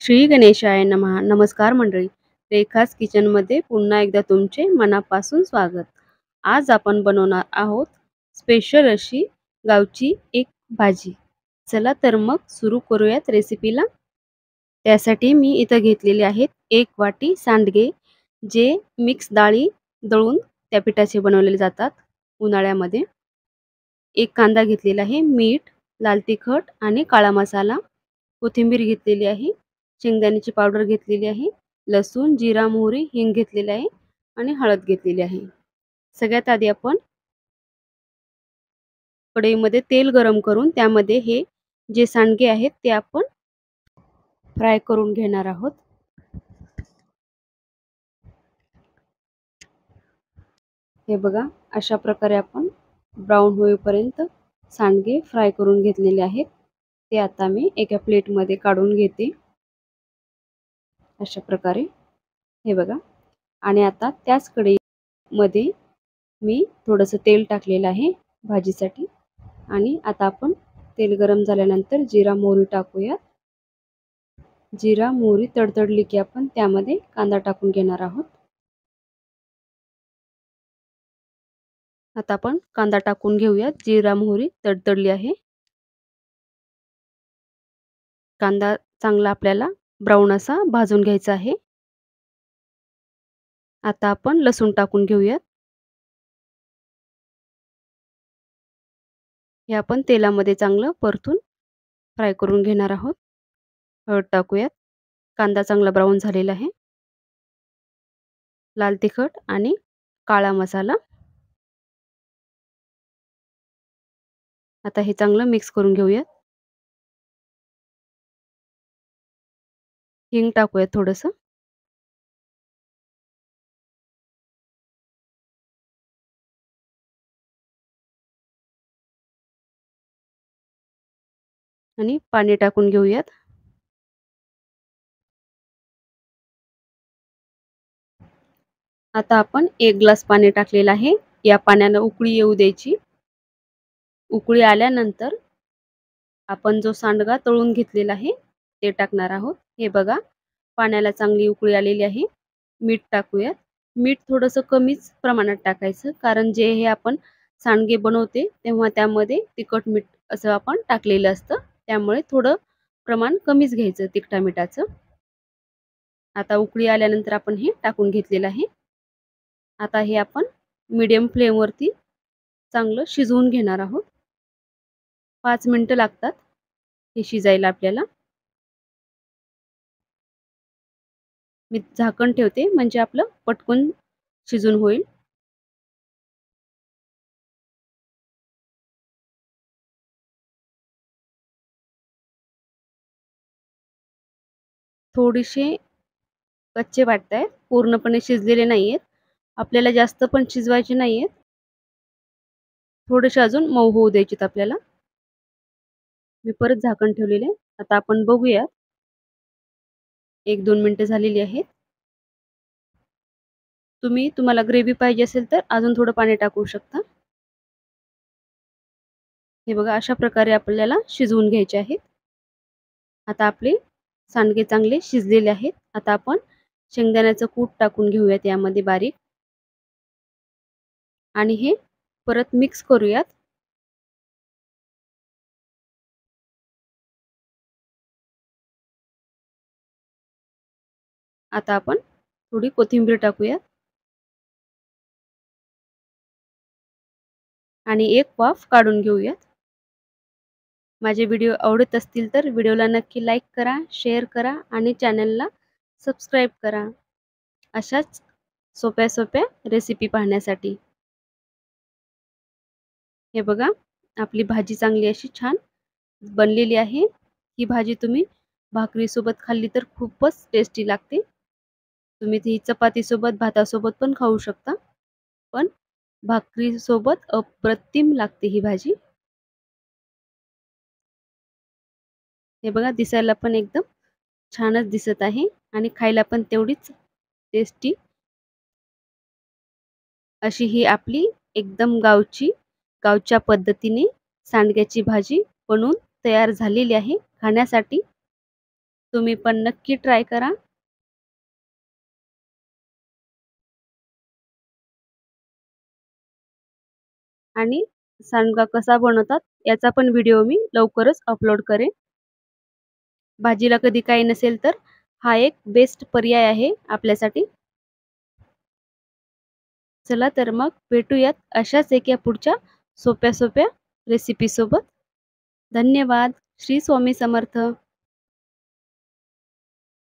श्री गणेशाय नमः. नमस्कार मंडळी. रेखास किचनमध्ये पुन्हा एकदा तुमचे मनापासून स्वागत. आज आपण बनवणार आहोत स्पेशल अशी गावची एक भाजी. चला तर मग सुरू करूयात रेसिपीला. त्यासाठी मी इथं घेतलेले आहेत 1 वाटी सांडगे, जे मिक्स डाळी दळून त्या पिठाचे बनवलेले जातात उन्हाळ्यामध्ये. 1 कांदा घेतलेला आहे, मीठ, लाल तिखट आणि काळा मसाला, कोथिंबीर घेतलेली आहे, शेंगदाण्याची पावडर घेतलेली आहे, लसूण, जिरा, मोहरी, हिंग घेतलेले आहे आणि हळद घेतलेली आहे. सगळ्यात आधी आपण कढईमध्ये तेल गरम करून त्यामध्ये हे जे सांडगे आहेत ते आपण फ्राय करून घेणार आहोत. हे बघा, अशा प्रकारे आपण ब्राऊन होईपर्यंत सांडगे फ्राय करून घेतलेले आहेत. ते आता मी एका प्लेटमध्ये काढून घेते अशा प्रकारे. हे बघा, आणि आता त्याच कढईमध्ये मी थोडंसं तेल टाकलेलं आहे भाजीसाठी. आणि आता आपण तेल गरम झाल्यानंतर जिरा मोहरी टाकूया. जिरा मोहरी तडतडली की आपण त्यामध्ये कांदा टाकून घेणार आहोत. आता आपण कांदा टाकून घेऊया. जिरा मोहरी तडतडली आहे. कांदा चांगला आपल्याला ब्राऊन असा भाजून घ्यायचा आहे. आता आपण लसूण टाकून घेऊया. हे आपण तेलामध्ये चांगलं परतून फ्राय करून घेणार आहोत. हळद टाकूयात. कांदा चांगला ब्राऊन झालेला आहे. लाल तिखट आणि काळा मसाला. आता हे चांगलं मिक्स करून घेऊयात. हिंग टाकूयात थोडंसं. आणि पाणी टाकून घेऊयात. आता आपण 1 ग्लास पाणी टाकलेलं आहे. या पाण्याला उकळी येऊ द्यायची. उकळी आल्यानंतर आपण जो सांडगा तळून घेतलेला आहे ते टाकणार आहोत. हे बघा, पाण्याला चांगली उकळी आलेली आहे. मीठ टाकूयात. मीठ थोडंसं कमीच प्रमाणात टाकायचं, कारण जे हे आपण सांडगे बनवते तेव्हा त्यामध्ये तिखट मीठ असं आपण टाकलेलं असतं. त्यामुळे थोडं प्रमाण कमीच घ्यायचं तिखटा मिठाचं. आता उकळी आल्यानंतर आपण हे टाकून घेतलेलं आहे. आता हे आपण मीडियम फ्लेमवरती चांगलं शिजवून घेणार आहोत. 5 मिनिटं लागतात हे शिजायला आपल्याला. मी झाकण ठेवते म्हणजे आपलं पटकन शिजून होईल. थोडेसे कच्चे वाटतायत, पूर्णपणे शिजलेले नाहीयेत. आपल्याला जास्त पण शिजवायचे नाहीयेत. थोडेसे अजून मऊ होऊ द्यायचेत आपल्याला. मी परत झाकण ठेवलेले. आता आपण बघूया. 1-2 मिनिटं झालेली आहेत. तुम्हाला ग्रेव्ही पाहिजे असेल तर अजून थोडं पाणी टाकू शकता. हे बघा, अशा प्रकारे आपल्याला शिजवून घ्यायचे आहेत. आता आपले सांडगे चांगले शिजलेले आहेत. आता आपण शेंगदाण्याचं कूट टाकून घेऊयात यामध्ये बारीक. आणि हे परत मिक्स करूयात. आता आपण थोडी कोथिंबीर टाकूयात. आणि एक वाफ काढून घेऊयात. माझे व्हिडिओ आवडत असतील तर व्हिडिओला नक्की लाईक करा, शेअर करा आणि चॅनलला सबस्क्राईब करा. अशाच सोप्या सोप्या रेसिपी पाहण्यासाठी. हे बघा, आपली भाजी चांगली अशी छान बनलेली आहे. ही भाजी तुम्ही भाकरीसोबत खाल्ली तर खूपच टेस्टी लागते. तुम्ही ती चपातीसोबत, भातासोबत पण खाऊ शकता. पण भाकरीसोबत अप्रतिम लागते ही भाजी. हे बघा, दिसायला पण एकदम छानच दिसत आहे आणि खायला पण तेवढीच टेस्टी अशी ही आपली एकदम गावच्या पद्धतीने सांडग्याची भाजी बनवून तयार झालेली आहे खाण्यासाठी. तुम्ही पण नक्की ट्राय करा. आणि सांडगा कसा बनवतात याचा पण व्हिडिओ मी लवकरच अपलोड करेन. भाजीला कधी काही नसेल तर हा एक बेस्ट पर्याय आहे आपल्यासाठी. चला तर मग भेटूयात अशाच एका पुढच्या सोप्या-सोप्या रेसिपीसोबत. धन्यवाद. श्री स्वामी समर्थ.